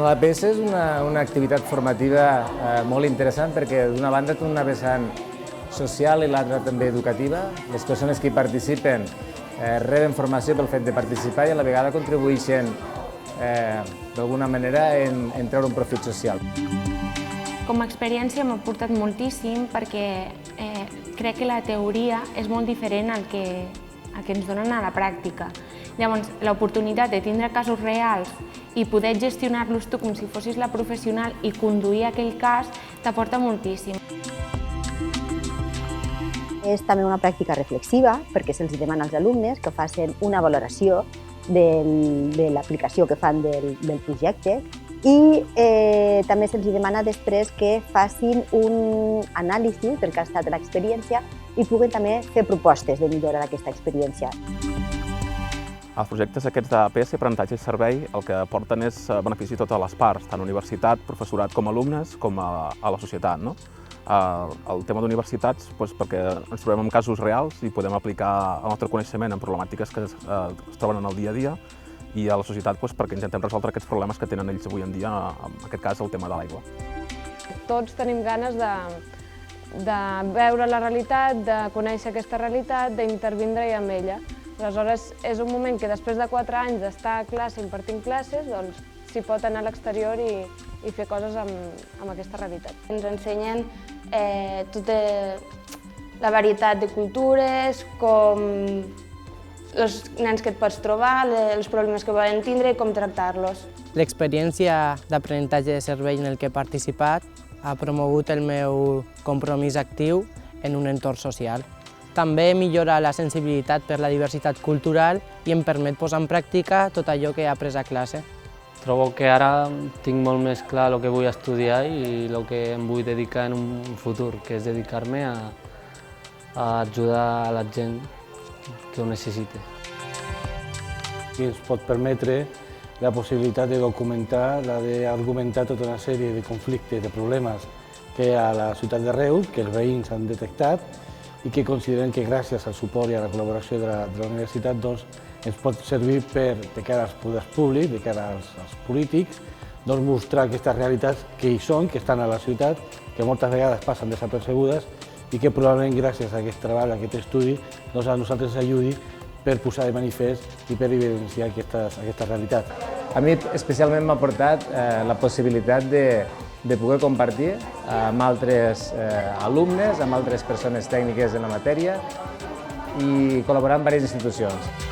La PS és una activitat formativa molt interessant perquè d'una banda té una vessant social i l'altra també educativa. Les persones que hi participen reben formació pel fet de participar i a la vegada contribueixen d'alguna manera en treure un profit social. Com a experiència m'ha aportat moltíssim perquè crec que la teoria és molt diferent al que ens donen a la pràctica. Llavors, l'oportunitat de tindre casos reals i poder gestionar-los tu com si fossis la professional i conduir aquell cas t'aporta moltíssim. És també una pràctica reflexiva perquè se'ls demana als alumnes que facin una valoració de l'aplicació que fan del projecte i també se'ls demana després que facin un anàlisi del que ha estat l'experiència i puguen també fer propostes de millora d'aquesta experiència. Els projectes aquests d'APS, aprenentatge i servei, el que aporten és benefici a totes les parts, tant universitat, professorat com alumnes, com a la societat. El tema d'universitats, perquè ens trobem en casos reals i podem aplicar el nostre coneixement en problemàtiques que es troben en el dia a dia, i a la societat perquè intentem resoldre aquests problemes que tenen ells avui en dia, en aquest cas el tema de l'aigua. Tots tenim ganes de veure la realitat, de conèixer aquesta realitat, d'intervindre-hi amb ella. Aleshores, és un moment que després de 4 anys d'estar a classe impartint classes, doncs s'hi pot anar a l'exterior i fer coses amb aquesta realitat. Ens ensenyen tota la varietat de cultures, com els nens que et pots trobar, els problemes que volen tindre i com tractar-los. L'experiència d'aprenentatge de servei en el que he participat ha promogut el meu compromís actiu en un entorn social. També millora la sensibilitat per la diversitat cultural i em permet posar en pràctica tot allò que he après a classe. Trobo que ara tinc molt més clar el que vull estudiar i el que em vull dedicar en un futur, que és dedicar-me a ajudar a la gent que ho necessita. I ens pot permetre la possibilitat de documentar, d'argumentar tota una sèrie de conflictes, de problemes que hi ha a la ciutat de Reus, que els veïns han detectat i que consideren que gràcies al suport i a la col·laboració de la universitat ens pot servir de cara als poders públics, de cara als polítics, mostrar aquestes realitats que hi són, que estan a la ciutat, que moltes vegades passen desapercebudes i que probablement gràcies a aquest treball, a aquest estudi, a nosaltres ens ajudi per posar de manifest i per evidenciar aquesta realitat. A mi especialment m'ha portat la possibilitat de poder compartir amb altres alumnes, amb altres persones tècniques en la matèria i col·laborar amb diverses institucions.